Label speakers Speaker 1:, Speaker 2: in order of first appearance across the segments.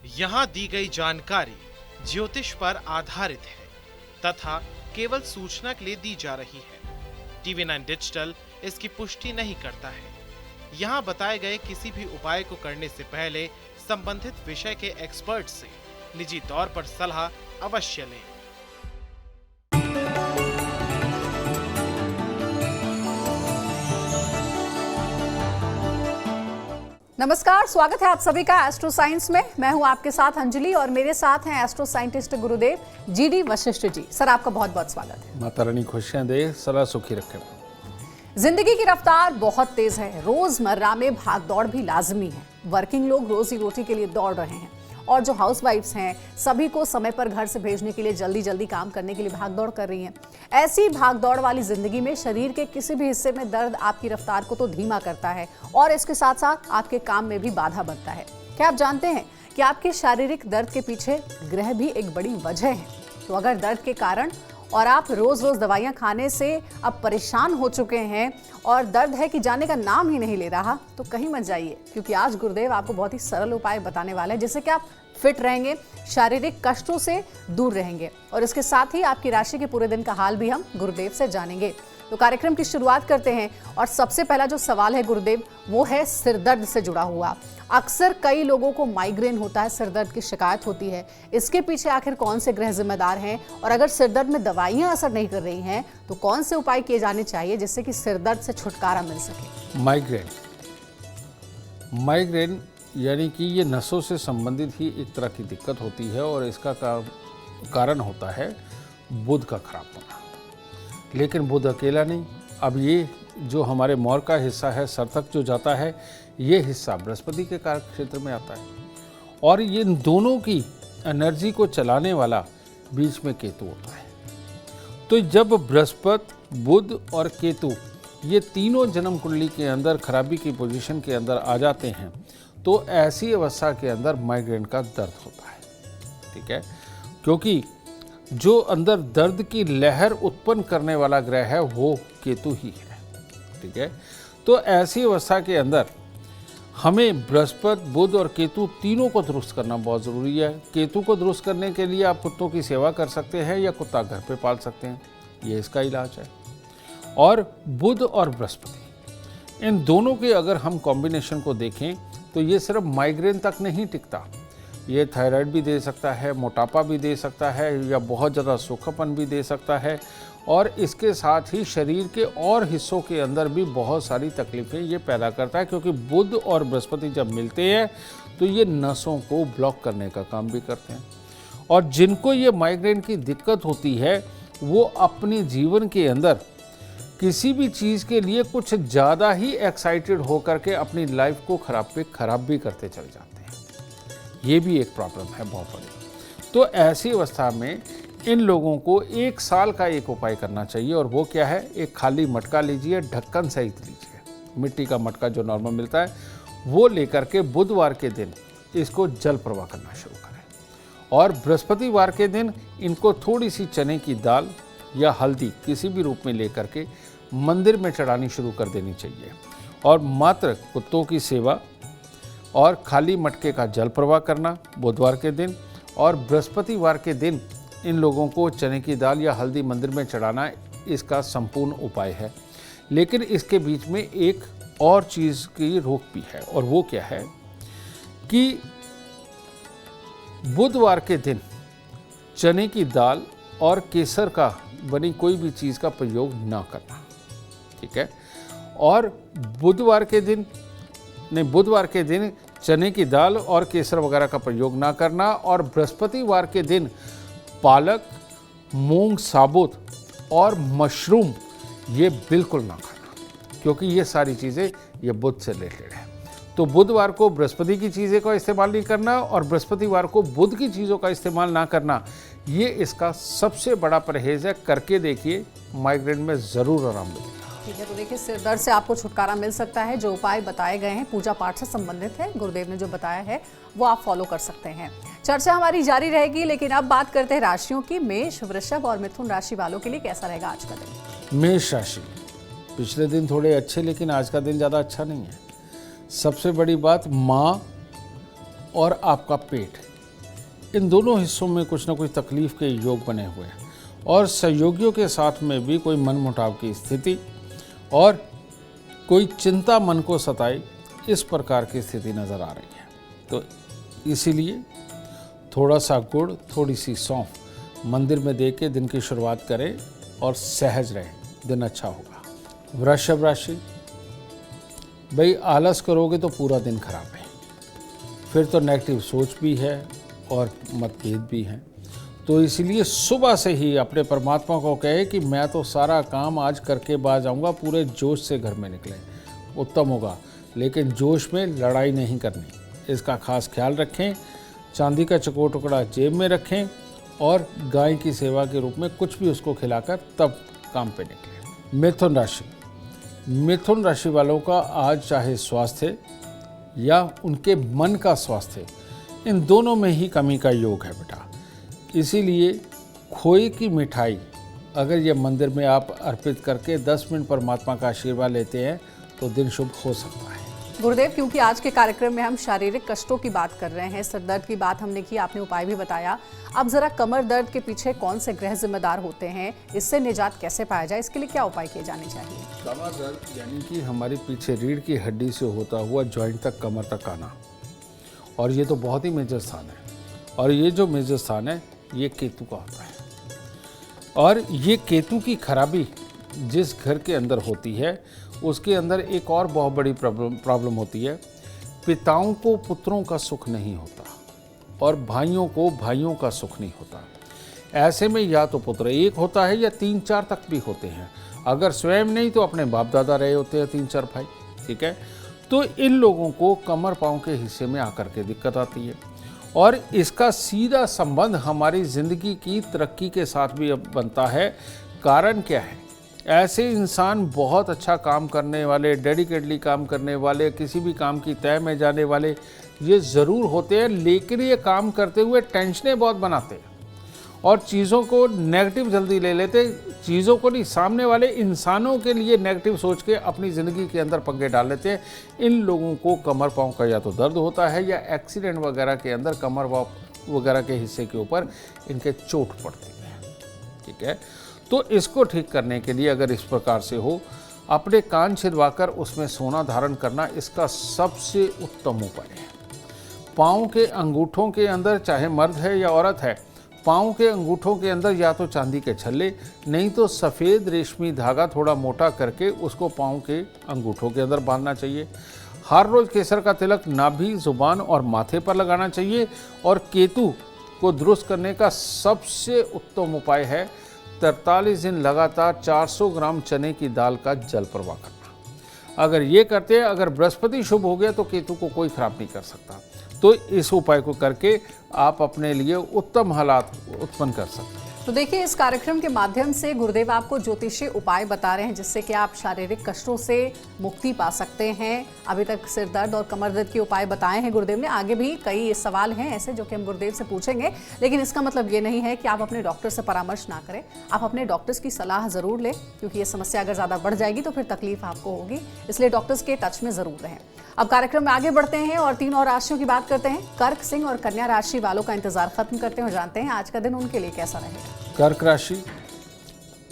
Speaker 1: यहाँ दी गई जानकारी ज्योतिष पर आधारित है तथा केवल सूचना के लिए दी जा रही है। TV9 डिजिटल इसकी पुष्टि नहीं करता है। यहाँ बताए गए किसी भी उपाय को करने से पहले संबंधित विषय के एक्सपर्ट से निजी तौर पर सलाह अवश्य लें।
Speaker 2: नमस्कार, स्वागत है आप सभी का एस्ट्रो साइंस में। मैं हूं आपके साथ अंजलि और मेरे साथ हैं एस्ट्रो साइंटिस्ट गुरुदेव GD वशिष्ठ जी। सर, आपका बहुत बहुत स्वागत है।
Speaker 3: माता रानी खुशियां दे, सदा सुखी रखे।
Speaker 2: जिंदगी की रफ्तार बहुत तेज है, रोजमर्रा में भाग दौड़ भी लाजमी है। वर्किंग लोग रोजी रोटी के लिए दौड़ रहे हैं और जो हाउसवाइफ्स हैं सभी को समय पर घर से भेजने के लिए जल्दी जल्दी काम करने के लिए भाग दौड़ कर रही हैं। ऐसी भाग दौड़ वाली जिंदगी में शरीर के किसी भी हिस्से में दर्द आपकी रफ्तार को तो धीमा करता है और इसके साथ साथ आपके काम में भी बाधा बनता है। क्या आप जानते हैं कि आपके शारीरिक दर्द के पीछे ग्रह भी एक बड़ी वजह है? तो अगर दर्द के कारण और आप रोज रोज दवाइयां खाने से अब परेशान हो चुके हैं और दर्द है कि जाने का नाम ही नहीं ले रहा, तो कहीं मत जाइए, क्योंकि आज गुरुदेव आपको बहुत ही सरल उपाय बताने वाले हैं जिससे कि आप फिट रहेंगे, शारीरिक कष्टों से दूर रहेंगे और इसके साथ ही आपकी राशि के पूरे दिन का हाल भी हम गुरुदेव से जानेंगे। तो कार्यक्रम की शुरुआत करते हैं और सबसे पहला जो सवाल है गुरुदेव, वो है सिरदर्द से जुड़ा हुआ। अक्सर कई लोगों को माइग्रेन होता है, सिरदर्द की शिकायत होती है। इसके पीछे आखिर कौन से ग्रह जिम्मेदार हैं और अगर सिरदर्द में दवाइयां असर नहीं कर रही हैं तो कौन से उपाय किए जाने चाहिए जिससे कि सिरदर्द से छुटकारा मिल सके?
Speaker 3: माइग्रेन यानी कि ये नसों से संबंधित ही एक तरह की दिक्कत होती है और इसका कारण होता है बुध का खराब होना। लेकिन बुध अकेला नहीं, अब ये जो हमारे मौर का हिस्सा है, सर तक जो जाता है, ये हिस्सा बृहस्पति के कारक क्षेत्र में आता है और ये दोनों की एनर्जी को चलाने वाला बीच में केतु होता है। तो जब बृहस्पति, बुध और केतु ये तीनों जन्म कुंडली के अंदर खराबी की पोजीशन के अंदर आ जाते हैं तो ऐसी अवस्था के अंदर माइग्रेन का दर्द होता है। ठीक है, क्योंकि जो अंदर दर्द की लहर उत्पन्न करने वाला ग्रह है वो केतु ही है। ठीक है, तो ऐसी अवस्था के अंदर हमें बृहस्पति, बुध और केतु तीनों को दुरुस्त करना बहुत ज़रूरी है। केतु को दुरुस्त करने के लिए आप कुत्तों की सेवा कर सकते हैं या कुत्ता घर पे पाल सकते हैं, ये इसका इलाज है। और बुध और बृहस्पति, इन दोनों के अगर हम कॉम्बिनेशन को देखें तो ये सिर्फ माइग्रेन तक नहीं टिकता, ये थायराइड भी दे सकता है, मोटापा भी दे सकता है या बहुत ज़्यादा सूखापन भी दे सकता है और इसके साथ ही शरीर के और हिस्सों के अंदर भी बहुत सारी तकलीफ़ें ये पैदा करता है, क्योंकि बुध और बृहस्पति जब मिलते हैं तो ये नसों को ब्लॉक करने का काम भी करते हैं। और जिनको ये माइग्रेन की दिक्कत होती है वो अपने जीवन के अंदर किसी भी चीज़ के लिए कुछ ज़्यादा ही एक्साइटेड होकर के अपनी लाइफ को खराब भी करते चले जाते हैं। ये भी एक प्रॉब्लम है बहुत बड़ी। तो ऐसी अवस्था में इन लोगों को 1 साल का एक उपाय करना चाहिए और वो क्या है, एक खाली मटका लीजिए, ढक्कन सहित लीजिए, मिट्टी का मटका जो नॉर्मल मिलता है वो लेकर के बुधवार के दिन इसको जल प्रवाह करना शुरू करें और बृहस्पतिवार के दिन इनको थोड़ी सी चने की दाल या हल्दी किसी भी रूप में लेकर के मंदिर में चढ़ानी शुरू कर देनी चाहिए और मात्र कुत्तों की सेवा और खाली मटके का जल प्रवाह करना बुधवार के दिन और बृहस्पतिवार के दिन इन लोगों को चने की दाल या हल्दी मंदिर में चढ़ाना इसका संपूर्ण उपाय है। लेकिन इसके बीच में एक और चीज़ की रोक भी है और वो क्या है कि बुधवार के दिन चने की दाल और केसर का बनी कोई भी चीज़ का प्रयोग ना करना। ठीक है, और बुधवार के दिन चने की दाल और केसर वगैरह का प्रयोग ना करना और बृहस्पतिवार के दिन पालक, मूंग साबुत और मशरूम ये बिल्कुल ना खाना, क्योंकि ये सारी चीज़ें ये बुध से रिलेटेड है। तो बुधवार को बृहस्पति की चीज़ें का इस्तेमाल नहीं करना और बृहस्पतिवार को बुध की चीज़ों का इस्तेमाल ना करना, ये इसका सबसे बड़ा परहेज है। करके देखिए, माइग्रेन में ज़रूर आराम मिलेगा।
Speaker 2: ठीक है, तो देखिए सिर दर्द से आपको छुटकारा मिल सकता है। जो उपाय बताए गए हैं पूजा पाठ से संबंधित है, गुरुदेव ने जो बताया है वो आप फॉलो कर सकते हैं। चर्चा हमारी जारी रहेगी, लेकिन अब बात करते हैं राशियों की। मेष, वृषभ और मिथुन राशि वालों के लिए कैसा रहेगा आज का दिन?
Speaker 3: मेष राशि, पिछले दिन थोड़े अच्छे, लेकिन आज का दिन ज़्यादा अच्छा नहीं है। सबसे बड़ी बात, माँ और आपका पेट, इन दोनों हिस्सों में कुछ न कुछ तकलीफ के योग बने हुए हैं और सहयोगियों के साथ में भी कोई मनमुटाव की स्थिति और कोई चिंता मन को सताए, इस प्रकार की स्थिति नज़र आ रही है। तो इसीलिए थोड़ा सा गुड़, थोड़ी सी सौंफ मंदिर में दे के दिन की शुरुआत करें और सहज रहें, दिन अच्छा होगा। वृषभ राशि, भाई आलस करोगे तो पूरा दिन खराब है, फिर तो नेगेटिव सोच भी है और मतभेद भी हैं। तो इसलिए सुबह से ही अपने परमात्मा को कहे कि मैं तो सारा काम आज करके बाद जाऊँगा, पूरे जोश से घर में निकलें, उत्तम होगा। लेकिन जोश में लड़ाई नहीं करनी, इसका खास ख्याल रखें। चांदी का चकोर टुकड़ा जेब में रखें और गाय की सेवा के रूप में कुछ भी उसको खिलाकर तब काम पे निकलें। मिथुन राशि, मिथुन राशि वालों का आज चाहे स्वास्थ्य या उनके मन का स्वास्थ्य, इन दोनों में ही कमी का योग है बेटा। इसीलिए खोए की मिठाई अगर ये मंदिर में आप अर्पित करके 10 मिनट परमात्मा का आशीर्वाद लेते हैं तो दिन शुभ हो सकता है।
Speaker 2: गुरुदेव, क्योंकि आज के कार्यक्रम में हम शारीरिक कष्टों की बात कर रहे हैं, सर दर्द की बात हमने की, आपने उपाय भी बताया। अब जरा कमर दर्द के पीछे कौन से ग्रह जिम्मेदार होते हैं, इससे निजात कैसे पाया जाए, इसके लिए क्या उपाय किए जाने चाहिए?
Speaker 3: कमर दर्द यानी कि हमारे पीछे रीढ़ की हड्डी से होता हुआ जॉइंट तक, कमर तक आना, और ये तो बहुत ही मेजर स्थान है। और ये जो मेजर स्थान है ये केतु का होता है। और ये केतु की खराबी जिस घर के अंदर होती है उसके अंदर एक और बहुत बड़ी प्रॉब्लम होती है। पिताओं को पुत्रों का सुख नहीं होता और भाइयों को भाइयों का सुख नहीं होता। ऐसे में या तो पुत्र एक होता है या 3-4 तक भी होते हैं। अगर स्वयं नहीं तो अपने बाप दादा रहे होते हैं 3-4 भाई, ठीक है। तो इन लोगों को कमर पाँव के हिस्से में आकर के दिक्कत आती है और इसका सीधा संबंध हमारी ज़िंदगी की तरक्की के साथ भी अब बनता है। कारण क्या है? ऐसे इंसान बहुत अच्छा काम करने वाले, डेडिकेटली काम करने वाले, किसी भी काम की तय में जाने वाले ये ज़रूर होते हैं, लेकिन ये काम करते हुए टेंशनें बहुत बनाते हैं और चीज़ों को नेगेटिव जल्दी ले लेते। चीज़ों को नहीं, सामने वाले इंसानों के लिए नेगेटिव सोच के अपनी ज़िंदगी के अंदर पंगे डाल लेते हैं। इन लोगों को कमर पाँव का या तो दर्द होता है या एक्सीडेंट वगैरह के अंदर कमर पाँव वगैरह के हिस्से के ऊपर इनके चोट पड़ती है, ठीक है। तो इसको ठीक करने के लिए अगर इस प्रकार से हो, अपने कान छिदवाकर उसमें सोना धारण करना इसका सबसे उत्तम उपाय है। पाँव के अंगूठों के अंदर, चाहे मर्द है या औरत है, पाँव के अंगूठों के अंदर या तो चांदी के छल्ले, नहीं तो सफ़ेद रेशमी धागा थोड़ा मोटा करके उसको पाँव के अंगूठों के अंदर बांधना चाहिए। हर रोज़ केसर का तिलक नाभि, जुबान और माथे पर लगाना चाहिए। और केतु को दुरुस्त करने का सबसे उत्तम उपाय है 43 दिन लगातार 400 ग्राम चने की दाल का जल प्रवाह करना। अगर ये करते हैं, अगर बृहस्पति शुभ हो गया तो केतु को कोई खराब नहीं कर सकता। तो इस उपाय को करके आप अपने लिए उत्तम हालात उत्पन्न कर सकते हैं।
Speaker 2: तो देखिए, इस कार्यक्रम के माध्यम से गुरुदेव आपको ज्योतिषीय उपाय बता रहे हैं जिससे कि आप शारीरिक कष्टों से मुक्ति पा सकते हैं। अभी तक सिर दर्द और कमर दर्द के उपाय बताए हैं गुरुदेव ने। आगे भी कई सवाल हैं ऐसे जो कि हम गुरुदेव से पूछेंगे, लेकिन इसका मतलब ये नहीं है कि आप अपने डॉक्टर से परामर्श ना करें। आप अपने डॉक्टर्स की सलाह जरूर लें, क्योंकि ये समस्या अगर ज़्यादा बढ़ जाएगी तो फिर तकलीफ आपको होगी। इसलिए डॉक्टर्स के टच में ज़रूर रहें। अब कार्यक्रम में आगे बढ़ते हैं और 3 और राशियों की बात करते हैं। कर्क, सिंह और कन्या राशि वालों का इंतजार खत्म करते हैं और जानते हैं आज का दिन उनके लिए कैसा रहेगा।
Speaker 3: कर्क राशि,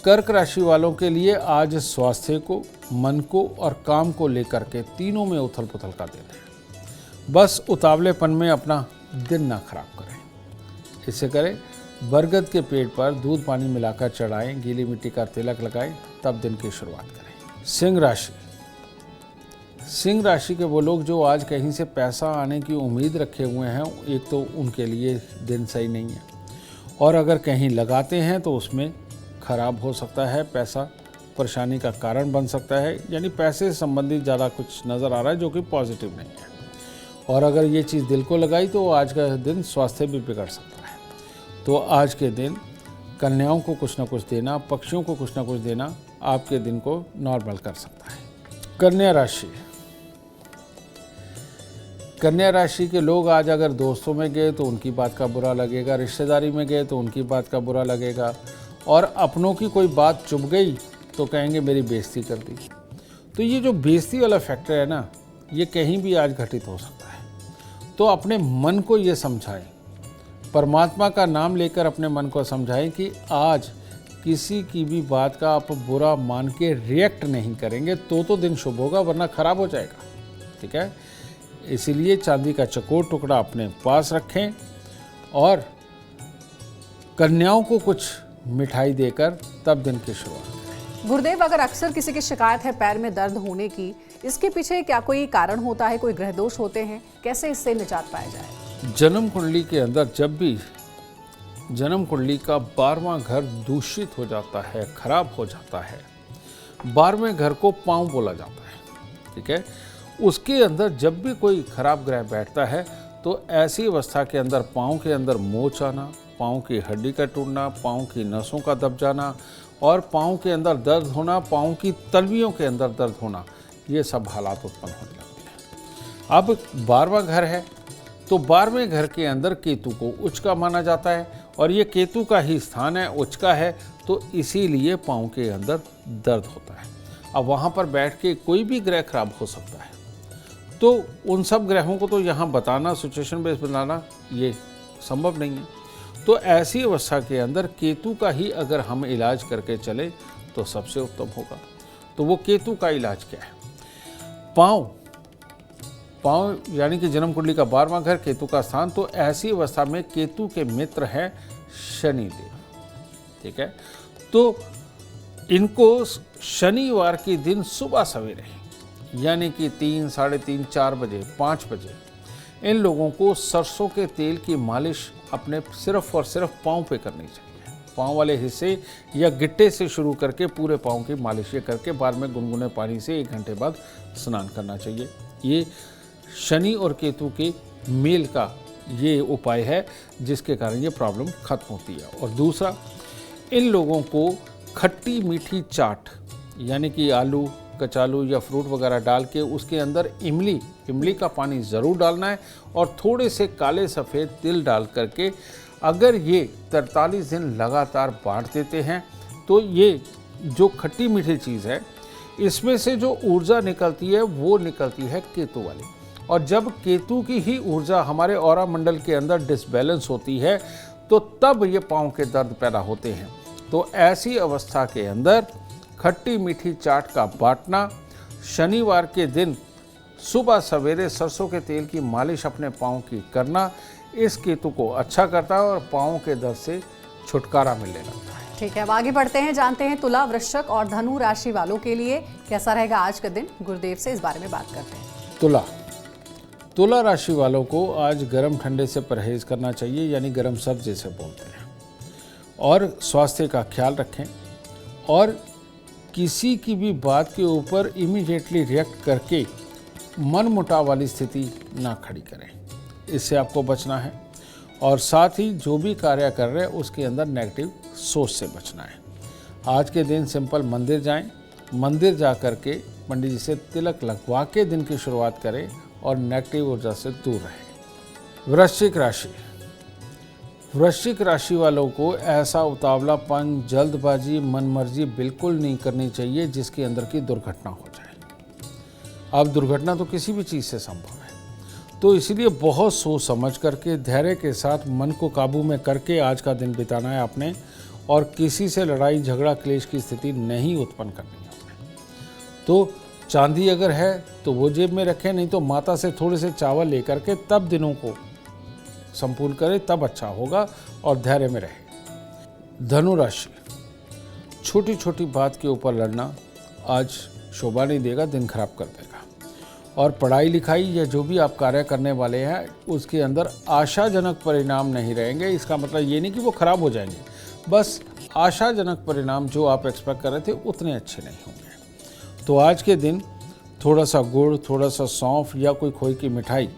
Speaker 3: कर्क राशि वालों के लिए आज स्वास्थ्य को, मन को और काम को लेकर के तीनों में उथल पुथल का दिन है। बस उतावलेपन में अपना दिन ना खराब करें। इससे करें, बरगद के पेड़ पर दूध पानी मिलाकर चढ़ाएं, गीली मिट्टी का तिलक लगाएं, तब दिन की शुरुआत करें। सिंह राशि, सिंह राशि के वो लोग जो आज कहीं से पैसा आने की उम्मीद रखे हुए हैं, एक तो उनके लिए दिन सही नहीं है और अगर कहीं लगाते हैं तो उसमें खराब हो सकता है, पैसा परेशानी का कारण बन सकता है। यानी पैसे से संबंधित ज़्यादा कुछ नज़र आ रहा है जो कि पॉजिटिव नहीं है। और अगर ये चीज़ दिल को लगाई तो आज का दिन स्वास्थ्य भी बिगड़ सकता है। तो आज के दिन कन्याओं को कुछ ना कुछ देना, पक्षियों को कुछ ना कुछ देना आपके दिन को नॉर्मल कर सकता है। कन्या राशि, कन्या राशि के लोग आज अगर दोस्तों में गए तो उनकी बात का बुरा लगेगा, रिश्तेदारी में गए तो उनकी बात का बुरा लगेगा और अपनों की कोई बात चुभ गई तो कहेंगे मेरी बेइज्जती कर दी। तो ये जो बेइज्जती वाला फैक्टर है ना, ये कहीं भी आज घटित हो सकता है। तो अपने मन को ये समझाएं परमात्मा का नाम लेकर अपने मन को समझाएं कि आज किसी की भी बात का आप बुरा मान के रिएक्ट नहीं करेंगे तो दिन शुभ होगा, वरना खराब हो जाएगा। ठीक है, इसीलिए चांदी का चकोर टुकड़ा अपने पास रखें और कन्याओं को कुछ मिठाई देकर तब दिन की शुरुआत करें।
Speaker 2: गुरुदेव, अगर अक्सर किसी की शिकायत है पैर में दर्द होने की, इसके पीछे क्या कोई कारण होता है, कोई ग्रह दोष होते हैं, कैसे इससे निजात पाया जाए?
Speaker 3: जन्म कुंडली के अंदर जब भी जन्म कुंडली का 12वां घर दूषित हो जाता है, खराब हो जाता है, 12वें घर को पांव बोला जाता है। ठीक है, उसके अंदर जब भी कोई खराब ग्रह बैठता है तो ऐसी अवस्था के अंदर पांव के अंदर मोच आना, पांव की हड्डी का टूटना, पांव की नसों का दब जाना और पांव के अंदर दर्द होना, पांव की तलवियों के अंदर दर्द होना, ये सब हालात उत्पन्न होने लगते हैं। अब 12वां घर है तो 12वें घर के अंदर केतु को उच्च का माना जाता है और ये केतु का ही स्थान है, उच्च का है, तो इसीलिए पांव के अंदर दर्द होता है। अब वहाँ पर बैठ के कोई भी ग्रह खराब हो सकता है, तो उन सब ग्रहों को तो यहाँ बताना, सिचुएशन बेस बनाना ये संभव नहीं है। तो ऐसी अवस्था के अंदर केतु का ही अगर हम इलाज करके चले तो सबसे उत्तम होगा। तो वो केतु का इलाज क्या है? पाँव यानी कि जन्म कुंडली का 12वां घर केतु का स्थान, तो ऐसी अवस्था में केतु के मित्र हैं शनिदेव। ठीक है, तो इनको शनिवार के दिन सुबह सवेरे यानी कि 3, साढ़े 3, 4 बजे, 5 बजे इन लोगों को सरसों के तेल की मालिश अपने सिर्फ और सिर्फ पाँव पे करनी चाहिए। पाँव वाले हिस्से या गिट्टे से शुरू करके पूरे पाँव की मालिश करके बाद में गुनगुने पानी से 1 घंटे बाद स्नान करना चाहिए। ये शनि और केतु के मेल का ये उपाय है जिसके कारण ये प्रॉब्लम खत्म होती है। और दूसरा, इन लोगों को खट्टी मीठी चाट यानी कि आलू, कचालू या फ्रूट वगैरह डाल के उसके अंदर इमली का पानी ज़रूर डालना है और थोड़े से काले सफ़ेद तिल डाल करके अगर ये 43 दिन लगातार बांट देते हैं तो ये जो खट्टी मीठी चीज़ है इसमें से जो ऊर्जा निकलती है वो निकलती है केतु वाली। और जब केतु की ही ऊर्जा हमारे ऑरा मंडल के अंदर डिसबैलेंस होती है तो तब ये पाँव के दर्द पैदा होते हैं। तो ऐसी अवस्था के अंदर खट्टी मीठी चाट का बांटना, शनिवार के दिन सुबह सवेरे सरसों के तेल की मालिश अपने पाँव की करना, इस केतु को अच्छा करता है और पाँव के दर्द से छुटकारा मिलने लगता है।
Speaker 2: ठीक है, अब आगे बढ़ते हैं, जानते हैं तुला, वृश्चिक और धनु राशि वालों के लिए कैसा रहेगा आज का दिन। गुरुदेव से इस बारे में बात करते हैं।
Speaker 3: तुला राशि वालों को आज गर्म ठंडे से परहेज करना चाहिए, यानी गर्म सर्द जैसे बोलते हैं, और स्वास्थ्य का ख्याल रखें और किसी की भी बात के ऊपर इमीडिएटली रिएक्ट करके मन मुटाव वाली स्थिति ना खड़ी करें, इससे आपको बचना है। और साथ ही जो भी कार्य कर रहे हैं उसके अंदर नेगेटिव सोच से बचना है। आज के दिन सिंपल मंदिर जाएं, मंदिर जा कर के पंडित जी से तिलक लगवा के दिन की शुरुआत करें और नेगेटिव ऊर्जा से दूर रहें। वृश्चिक राशि वालों को ऐसा उतावलापन, जल्दबाजी, मनमर्जी बिल्कुल नहीं करनी चाहिए जिसके अंदर की दुर्घटना हो जाए। अब दुर्घटना तो किसी भी चीज़ से संभव है, तो इसलिए बहुत सोच समझ करके धैर्य के साथ मन को काबू में करके आज का दिन बिताना है आपने, और किसी से लड़ाई झगड़ा क्लेश की स्थिति नहीं उत्पन्न करनी है आपने। तो चांदी अगर है तो वो जेब में रखें, नहीं तो माता से थोड़े से चावल लेकर के तब दिनों को संपूर्ण करें, तब अच्छा होगा और धैर्य में रहे। धनु राशि, छोटी छोटी बात के ऊपर लड़ना आज शोभा नहीं देगा, दिन खराब कर देगा। और पढ़ाई लिखाई या जो भी आप कार्य करने वाले हैं उसके अंदर आशाजनक परिणाम नहीं रहेंगे। इसका मतलब ये नहीं कि वो खराब हो जाएंगे, बस आशाजनक परिणाम जो आप एक्सपेक्ट कर रहे थे उतने अच्छे नहीं होंगे। तो आज के दिन थोड़ा सा गुड़, थोड़ा सा सौंफ या कोई खोए की मिठाई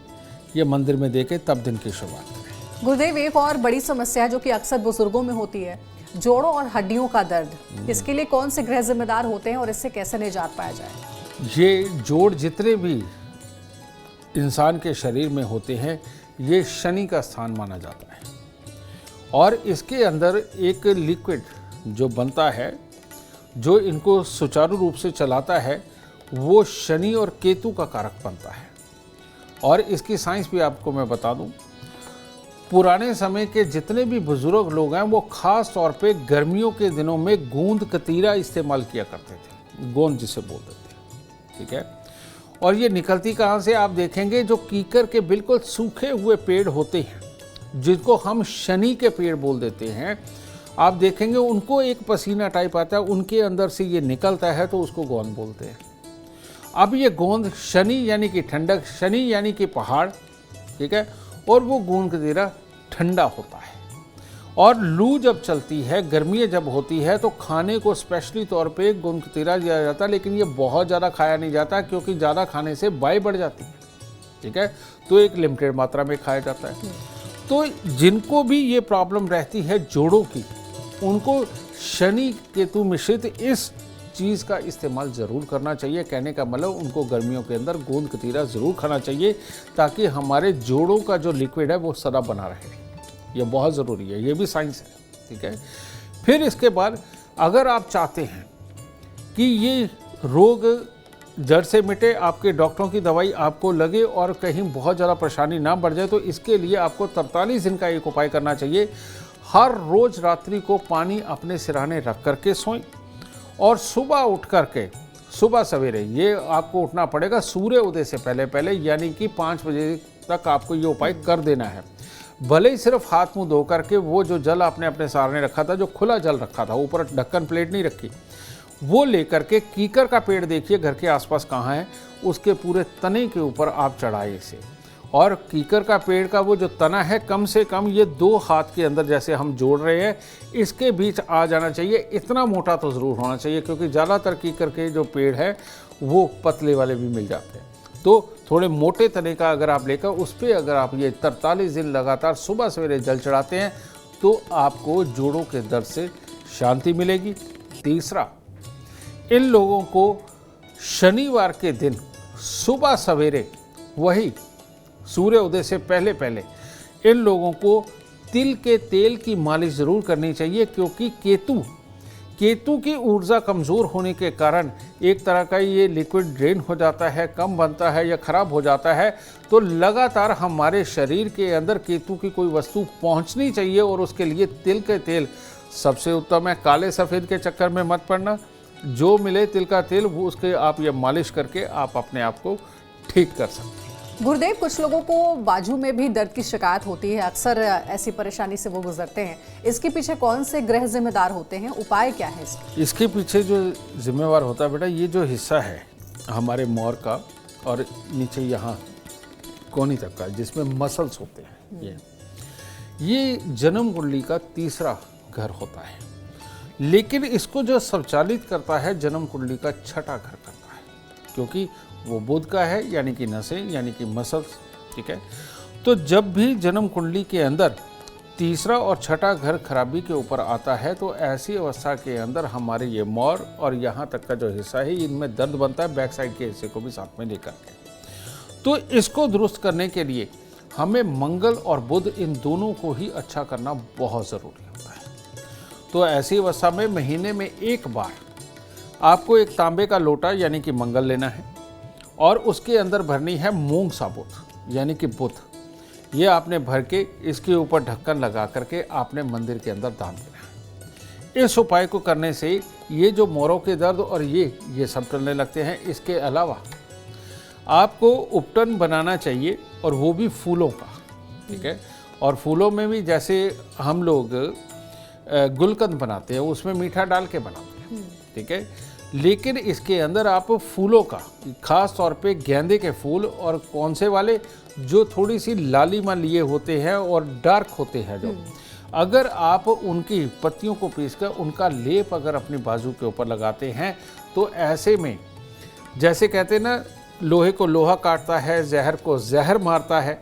Speaker 3: ये मंदिर में देके तब दिन की शुरुआत करें।
Speaker 2: गुरुदेव, एक और बड़ी समस्या है जो कि अक्सर बुजुर्गों में होती है, जोड़ों और हड्डियों का दर्द। इसके लिए कौन से ग्रह जिम्मेदार होते हैं और इससे कैसे निजात पाया जाए?
Speaker 3: ये जोड़ जितने भी इंसान के शरीर में होते हैं ये शनि का स्थान माना जाता है, और इसके अंदर एक लिक्विड जो बनता है जो इनको सुचारू रूप से चलाता है वो शनि और केतु का कारक बनता है। और इसकी साइंस भी आपको मैं बता दूं, पुराने समय के जितने भी बुजुर्ग लोग हैं वो खास तौर पे गर्मियों के दिनों में गोंद कतीरा इस्तेमाल किया करते थे, गोंद जिसे बोल देते हैं, ठीक है। और ये निकलती कहाँ से, आप देखेंगे जो कीकर के बिल्कुल सूखे हुए पेड़ होते हैं, जिनको हम शनि के पेड़ बोल देते हैं, आप देखेंगे उनको एक पसीना टाइप आता है, उनके अंदर से ये निकलता है तो उसको गोंद बोलते हैं। अब ये गोंद शनि यानी कि ठंडक, शनि यानी कि पहाड़, ठीक है, और वो गोंद कतीरा ठंडा होता है। और लू जब चलती है, गर्मियाँ जब होती है, तो खाने को स्पेशली तौर पे गोंद कतीरा दिया जाता है, लेकिन ये बहुत ज़्यादा खाया नहीं जाता क्योंकि ज़्यादा खाने से बाई बढ़ जाती है, ठीक है, तो एक लिमिटेड मात्रा में खाया जाता है। तो जिनको भी ये प्रॉब्लम रहती है जोड़ों की, उनको शनि केतु मिश्रित इस चीज़ का इस्तेमाल ज़रूर करना चाहिए। कहने का मतलब उनको गर्मियों के अंदर गोंद कतीरा ज़रूर खाना चाहिए ताकि हमारे जोड़ों का जो लिक्विड है वो सदा बना रहे। यह बहुत ज़रूरी है, ये भी साइंस है, ठीक है। फिर इसके बाद अगर आप चाहते हैं कि ये रोग जड़ से मिटे, आपके डॉक्टरों की दवाई आपको लगे और कहीं बहुत ज़्यादा परेशानी ना बढ़ जाए, तो इसके लिए आपको 43 दिन का एक उपाय करना चाहिए। हर रोज़ रात्रि को पानी अपने सिरहाने रख करके सोएं और सुबह उठ करके, सुबह सवेरे ये आपको उठना पड़ेगा सूर्य उदय से पहले पहले, यानी कि 5 बजे तक आपको ये उपाय कर देना है। भले ही सिर्फ हाथ मुंह धो करके वो जो जल आपने अपने सारने रखा था, जो खुला जल रखा था, ऊपर ढक्कन प्लेट नहीं रखी, वो लेकर के कीकर का पेड़ देखिए घर के आसपास कहाँ है, उसके पूरे तने के ऊपर आप चढ़ाए इसे। और कीकर का पेड़ का वो जो तना है कम से कम ये 2 हाथ के अंदर जैसे हम जोड़ रहे हैं, इसके बीच आ जाना चाहिए। इतना मोटा तो ज़रूर होना चाहिए क्योंकि ज़्यादातर कीकर के जो पेड़ है वो पतले वाले भी मिल जाते हैं। तो थोड़े मोटे तने का अगर आप लेकर उस पर अगर आप ये 43 दिन लगातार सुबह सवेरे जल चढ़ाते हैं तो आपको जोड़ों के दर्द से शांति मिलेगी। तीसरा, इन लोगों को शनिवार के दिन सुबह सवेरे, वही सूर्य उदय से पहले पहले, इन लोगों को तिल के तेल की मालिश ज़रूर करनी चाहिए क्योंकि केतु की ऊर्जा कमज़ोर होने के कारण एक तरह का ये लिक्विड ड्रेन हो जाता है, कम बनता है या ख़राब हो जाता है। तो लगातार हमारे शरीर के अंदर केतु की कोई वस्तु पहुंचनी चाहिए और उसके लिए तिल के तेल सबसे उत्तम है। काले सफ़ेद के चक्कर में मत पड़ना, जो मिले तिल का तेल वो उसके आप ये मालिश करके आप अपने आप को ठीक कर सकते हैं।
Speaker 2: गुरुदेव, कुछ लोगों को बाजू में भी दर्द की शिकायत होती है, अक्सर ऐसी परेशानी से वो गुजरते हैं। इसके पीछे कौन से ग्रह जिम्मेदार होते हैं, उपाय क्या है
Speaker 3: इसके पीछे जो जिम्मेवार होता है बेटा, ये जो हिस्सा है हमारे मोर का और नीचे यहाँ कोहनी तक का जिसमें मसल्स होते हैं, ये जन्म कुंडली का तीसरा घर होता है। लेकिन इसको जो संचालित करता है जन्म कुंडली का छठा घर करता है, क्योंकि वो बुध का है, यानी कि नसें, यानी कि मसल्स, ठीक है। तो जब भी जन्म कुंडली के अंदर तीसरा और छठा घर खराबी के ऊपर आता है तो ऐसी अवस्था के अंदर हमारे ये मोर और यहाँ तक का जो हिस्सा है इनमें दर्द बनता है, बैक साइड के हिस्से को भी साथ में लेकर के। तो इसको दुरुस्त करने के लिए हमें मंगल और बुध इन दोनों को ही अच्छा करना बहुत ज़रूरी होता है। तो ऐसी अवस्था में महीने में एक बार आपको एक तांबे का लोटा यानी कि मंगल लेना है और उसके अंदर भरनी है मूंग साबुत यानी कि बुध। ये आपने भर के इसके ऊपर ढक्कन लगा करके आपने मंदिर के अंदर दान देना है। इस उपाय को करने से ये जो मोरों के दर्द और ये सब टलने लगते हैं। इसके अलावा आपको उपटन बनाना चाहिए और वो भी फूलों का, ठीक है। और फूलों में भी जैसे हम लोग गुलकंद बनाते हैं उसमें मीठा डाल के बनाते हैं, ठीक है। लेकिन इसके अंदर आप फूलों का, खास तौर पे गेंदे के फूल और कौन से वाले जो थोड़ी सी लालिमा लिए होते हैं और डार्क होते हैं जो, अगर आप उनकी पत्तियों को पीसकर उनका लेप अगर अपनी बाजू के ऊपर लगाते हैं तो ऐसे में जैसे कहते हैं ना, लोहे को लोहा काटता है, जहर को जहर मारता है,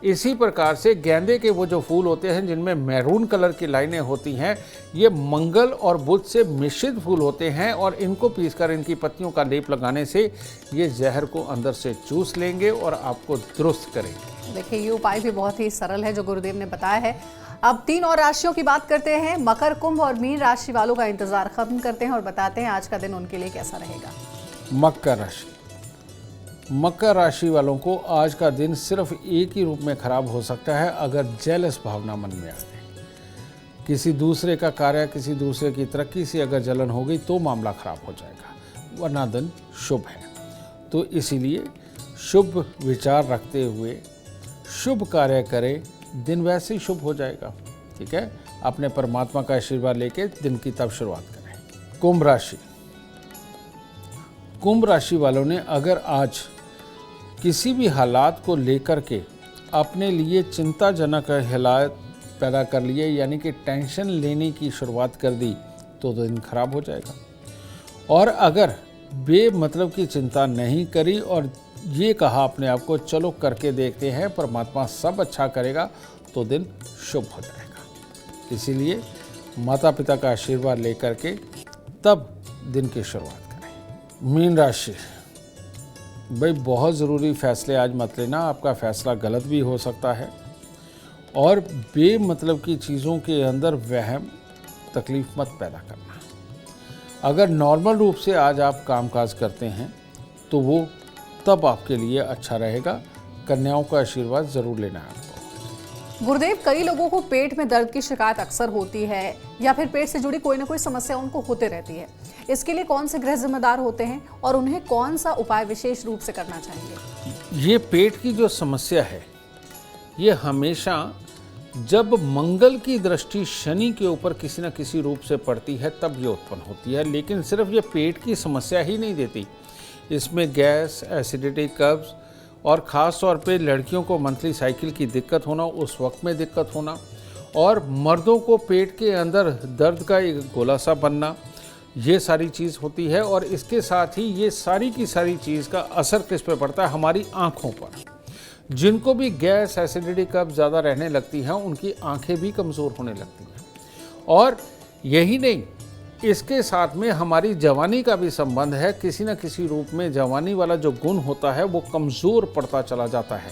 Speaker 3: इसी प्रकार से गेंदे के वो जो फूल होते हैं जिनमें मैरून कलर की लाइनें होती हैं, ये मंगल और बुध से मिश्रित फूल होते हैं और इनको पीसकर इनकी पत्तियों का लेप लगाने से ये जहर को अंदर से चूस लेंगे और आपको दुरुस्त करेंगे।
Speaker 2: देखिए, ये उपाय भी बहुत ही सरल है जो गुरुदेव ने बताया है। अब 3 और राशियों की बात करते हैं। मकर, कुंभ और मीन राशि वालों का इंतजार खत्म करते हैं और बताते हैं आज का दिन उनके लिए कैसा रहेगा।
Speaker 3: मकर राशि, मकर राशि वालों को आज का दिन सिर्फ एक ही रूप में खराब हो सकता है, अगर जेलस भावना मन में आ जाए। किसी दूसरे का कार्य, किसी दूसरे की तरक्की से अगर जलन हो गई तो मामला खराब हो जाएगा, वरना दिन शुभ है। तो इसीलिए शुभ विचार रखते हुए शुभ कार्य करें, दिन वैसे ही शुभ हो जाएगा। ठीक है, अपने परमात्मा का आशीर्वाद लेके दिन की तब शुरुआत करें। कुंभ राशि, कुंभ राशि वालों ने अगर आज किसी भी हालात को लेकर के अपने लिए चिंताजनक हालात पैदा कर लिए, यानी कि टेंशन लेने की शुरुआत कर दी, तो दिन खराब हो जाएगा। और अगर बेमतलब की चिंता नहीं करी और ये कहा अपने आप को चलो करके देखते हैं, परमात्मा सब अच्छा करेगा, तो दिन शुभ हो जाएगा। इसीलिए माता पिता का आशीर्वाद लेकर के तब दिन की शुरुआत करें। मीन राशि, भाई बहुत ज़रूरी फैसले आज मत लेना, आपका फैसला गलत भी हो सकता है और बेमतलब की चीज़ों के अंदर वहम तकलीफ मत पैदा करना। अगर नॉर्मल रूप से आज आप कामकाज करते हैं तो वो तब आपके लिए अच्छा रहेगा। कन्याओं का आशीर्वाद ज़रूर लेना है आपको।
Speaker 2: गुरुदेव, कई लोगों को पेट में दर्द की शिकायत अक्सर होती है या फिर पेट से जुड़ी कोई ना कोई समस्या उनको होते रहती है। इसके लिए कौन से ग्रह जिम्मेदार होते हैं और उन्हें कौन सा उपाय विशेष रूप से करना चाहिए?
Speaker 3: ये पेट की जो समस्या है, ये हमेशा जब मंगल की दृष्टि शनि के ऊपर किसी न किसी रूप से पड़ती है तब ये उत्पन्न होती है। लेकिन सिर्फ ये पेट की समस्या ही नहीं देती, इसमें गैस, एसिडिटी, कब्ज और ख़ास तौर पे लड़कियों को मंथली साइकिल की दिक्कत होना, उस वक्त में दिक्कत होना, और मर्दों को पेट के अंदर दर्द का एक गोला सा बनना, ये सारी चीज़ होती है। और इसके साथ ही ये सारी की सारी चीज़ का असर किस पे पड़ता है? हमारी आँखों पर। जिनको भी गैस, एसिडिटी, कब्ज ज़्यादा रहने लगती हैं, उनकी आँखें भी कमज़ोर होने लगती हैं। और यही नहीं, इसके साथ में हमारी जवानी का भी संबंध है। किसी न किसी रूप में जवानी वाला जो गुण होता है वो कमज़ोर पड़ता चला जाता है,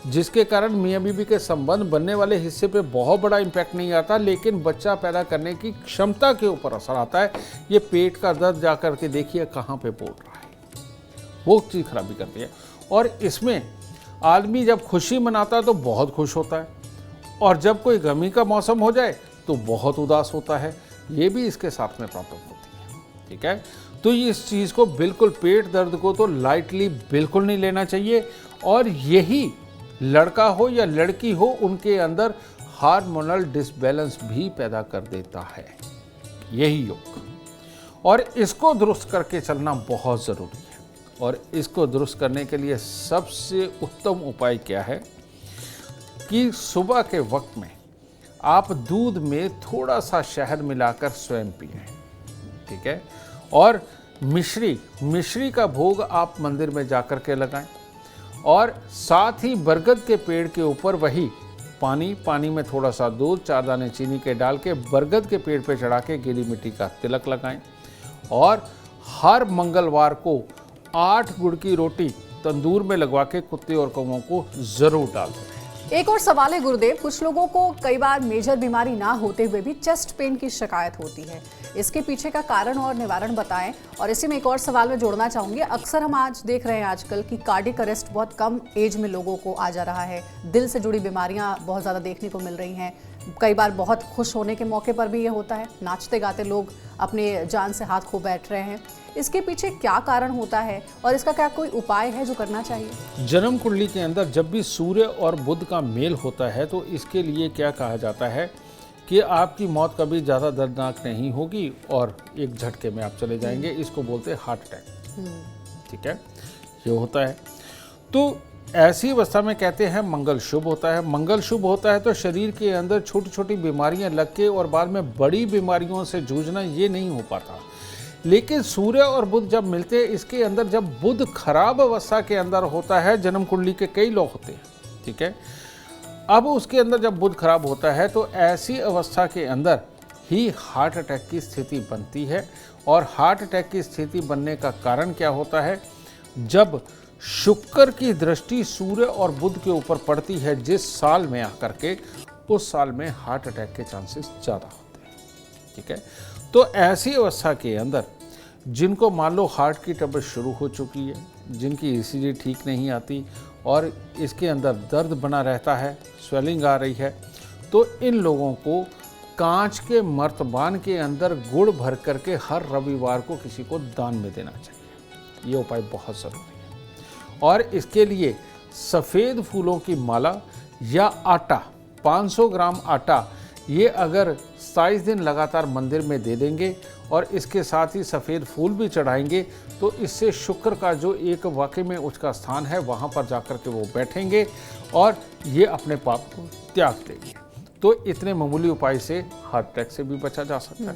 Speaker 3: जिसके कारण मियाँ बीवी के संबंध बनने वाले हिस्से पे बहुत बड़ा इम्पैक्ट नहीं आता, लेकिन बच्चा पैदा करने की क्षमता के ऊपर असर आता है। ये पेट का दर्द जा कर के देखिए कहाँ पे बोल रहा है, वो चीज़ खराबी करती है। और इसमें आदमी जब खुशी मनाता है तो बहुत खुश होता है, और जब कोई गमी का मौसम हो जाए तो बहुत उदास होता है। ये भी इसके साथ में प्रॉब्लम होती है। ठीक है, तो ये इस चीज़ को बिल्कुल, पेट दर्द को तो लाइटली बिल्कुल नहीं लेना चाहिए। और यही लड़का हो या लड़की हो, उनके अंदर हार्मोनल डिसबैलेंस भी पैदा कर देता है यही योग। और इसको दुरुस्त करके चलना बहुत ज़रूरी है। और इसको दुरुस्त करने के लिए सबसे उत्तम उपाय क्या है कि सुबह के वक्त में आप दूध में थोड़ा सा शहद मिलाकर स्वयं पिएं। ठीक है, और मिश्री का भोग आप मंदिर में जाकर के लगाएं। और साथ ही बरगद के पेड़ के ऊपर वही पानी में थोड़ा सा दूध, 4 दाने चीनी के डाल के बरगद के पेड़ पे चढ़ा के गीली मिट्टी का तिलक लगाएं। और हर मंगलवार को 8 गुड़ की रोटी तंदूर में लगवा के कुत्ते और कौवों को जरूर डाल दें।
Speaker 2: एक और सवाल है गुरुदेव, कुछ लोगों को कई बार मेजर बीमारी ना होते हुए भी चेस्ट पेन की शिकायत होती है। इसके पीछे का कारण और निवारण बताएं। और इसी में एक और सवाल मैं जोड़ना चाहूंगी, अक्सर हम आज देख रहे हैं आजकल कि कार्डियक अरेस्ट बहुत कम एज में लोगों को आ जा रहा है। दिल से जुड़ी बीमारियां बहुत ज़्यादा देखने को मिल रही हैं। कई बार बहुत खुश होने के मौके पर भी ये होता है, नाचते गाते लोग अपने जान से हाथ खो बैठ रहे हैं। इसके पीछे क्या कारण होता है और इसका क्या कोई उपाय है जो करना चाहिए?
Speaker 3: जन्म कुंडली के अंदर जब भी सूर्य और बुध का मेल होता है तो इसके लिए क्या कहा जाता है कि आपकी मौत कभी ज़्यादा दर्दनाक नहीं होगी और एक झटके में आप चले जाएंगे। इसको बोलते हैं हार्ट अटैक। ठीक है, ये होता है। तो ऐसी अवस्था में कहते हैं मंगल शुभ होता है। मंगल शुभ होता है तो शरीर के अंदर छोटी छोटी बीमारियां लग के और बाद में बड़ी बीमारियों से जूझना ये नहीं हो पाता। लेकिन सूर्य और बुध जब मिलते हैं, इसके अंदर जब बुध खराब अवस्था के अंदर होता है, जन्म कुंडली के कई लोग होते हैं। ठीक है, अब उसके अंदर जब बुध खराब होता है तो ऐसी अवस्था के अंदर ही हार्ट अटैक की स्थिति बनती है। और हार्ट अटैक की स्थिति बनने का कारण क्या होता है? जब शुक्र की दृष्टि सूर्य और बुध के ऊपर पड़ती है जिस साल में आकर के, उस साल में हार्ट अटैक के चांसेस ज़्यादा होते हैं। ठीक है, तो ऐसी अवस्था के अंदर जिनको मान लो हार्ट की ट्रबल शुरू हो चुकी है, जिनकी ईसीजी ठीक नहीं आती और इसके अंदर दर्द बना रहता है, स्वेलिंग आ रही है, तो इन लोगों को कांच के मर्तबान के अंदर गुड़ भर करके हर रविवार को किसी को दान में देना चाहिए। ये उपाय बहुत ज़रूरी है। और इसके लिए सफ़ेद फूलों की माला या आटा, 500 ग्राम आटा, ये अगर 27 दिन लगातार मंदिर में दे देंगे और इसके साथ ही सफ़ेद फूल भी चढ़ाएंगे, तो इससे शुक्र का जो एक वाकई में उसका स्थान है वहाँ पर जाकर के वो बैठेंगे और ये अपने पाप को त्याग देंगे। तो इतने मामूली उपाय से हार्ट अटैक से भी बचा जा सकता है।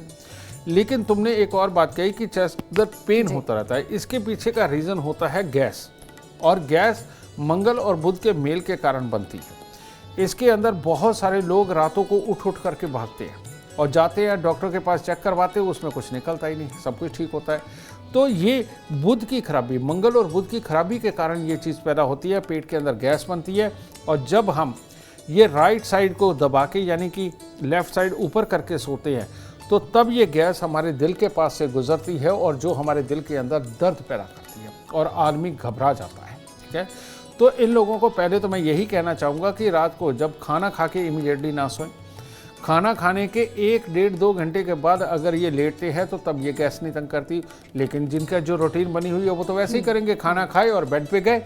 Speaker 3: लेकिन तुमने एक और बात कही कि चेस्ट दर्द पेन होता रहता है, इसके पीछे का रीज़न होता है गैस, और गैस मंगल और बुध के मेल के कारण बनती है। इसके अंदर बहुत सारे लोग रातों को उठ करके भागते हैं और जाते हैं डॉक्टर के पास, चेक करवाते हैं, उसमें कुछ निकलता ही नहीं, सब कुछ ठीक होता है। तो ये बुध की खराबी, मंगल और बुध की खराबी के कारण ये चीज़ पैदा होती है, पेट के अंदर गैस बनती है। और जब हम ये राइट साइड को दबा के, यानी कि लेफ़्ट साइड ऊपर करके सोते हैं, तो तब ये गैस हमारे दिल के पास से गुजरती है और जो हमारे दिल के अंदर दर्द पैदा करती है और आदमी घबरा जाता है। ठीक है, तो इन लोगों को पहले तो मैं यही कहना चाहूँगा कि रात को जब खाना खा के इमीडिएटली ना सोएं। खाना खाने के 1-1.5-2 घंटे के बाद अगर ये लेटते हैं तो तब ये गैस नहीं तंग करती। लेकिन जिनका जो रूटीन बनी हुई है वो तो वैसे ही करेंगे, खाना खाए और बेड पे गए।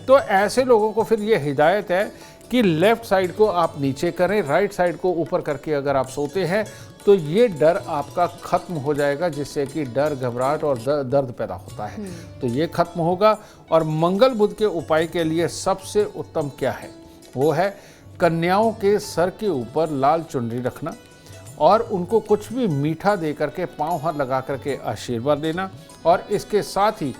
Speaker 3: तो ऐसे लोगों को फिर ये हिदायत है कि लेफ़्ट साइड को आप नीचे करें, राइट साइड को ऊपर करके अगर आप सोते हैं तो ये डर आपका खत्म हो जाएगा, जिससे कि डर, घबराहट और दर्द पैदा होता है, तो ये खत्म होगा। और मंगल बुध के उपाय के लिए सबसे उत्तम क्या है, वो है कन्याओं के सर के ऊपर लाल चुनरी रखना और उनको कुछ भी मीठा दे करके पाँव हाथ लगा करके आशीर्वाद देना। और इसके साथ ही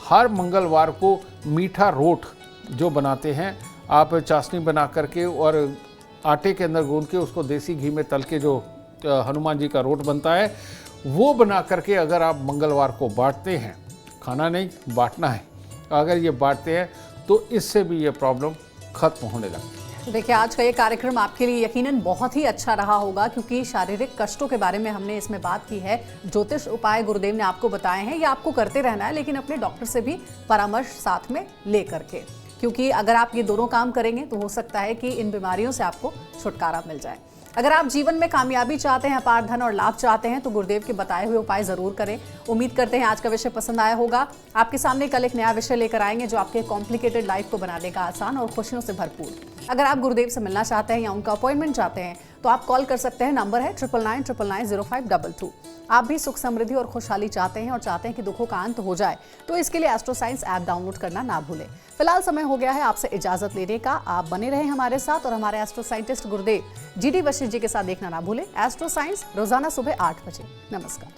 Speaker 3: हर मंगलवार को मीठा रोट जो बनाते हैं आप, चाशनी बना करके और आटे के अंदर गूंद के उसको देसी घी में तल के, जो हनुमान जी का रोट बनता है, वो बना करके अगर आप मंगलवार को बांटते हैं, खाना नहीं बांटना है, अगर ये बांटते हैं तो इससे भी ये प्रॉब्लम खत्म होने लगती है।
Speaker 2: देखिए, आज का ये कार्यक्रम आपके लिए यकीनन बहुत ही अच्छा रहा होगा, क्योंकि शारीरिक कष्टों के बारे में हमने इसमें बात की है। ज्योतिष उपाय गुरुदेव ने आपको बताए हैं, ये आपको करते रहना है, लेकिन अपने डॉक्टर से भी परामर्श साथ में ले करके, क्योंकि अगर आप ये दोनों काम करेंगे तो हो सकता है कि इन बीमारियों से आपको छुटकारा मिल जाए। अगर आप जीवन में कामयाबी चाहते हैं, अपार धन और लाभ चाहते हैं, तो गुरुदेव के बताए हुए उपाय जरूर करें। उम्मीद करते हैं आज का विषय पसंद आया होगा। आपके सामने कल एक नया विषय लेकर आएंगे जो आपके कॉम्प्लिकेटेड लाइफ को बना देगा आसान और खुशियों से भरपूर। अगर आप गुरुदेव से मिलना चाहते हैं या उनका अपॉइंटमेंट चाहते हैं तो आप कॉल कर सकते हैं। नंबर है 9999990522। आप भी सुख, समृद्धि और खुशहाली चाहते हैं और चाहते हैं कि दुखों का अंत हो जाए, तो इसके लिए एस्ट्रो साइंस ऐप डाउनलोड करना ना भूलें। फिलहाल समय हो गया है आपसे इजाजत लेने का। आप बने रहें हमारे साथ और हमारे एस्ट्रो साइंटिस्ट गुरुदेव GD वशिष्ठ जी के साथ देखना ना भूलें एस्ट्रो साइंस, रोजाना सुबह 8 बजे। नमस्कार।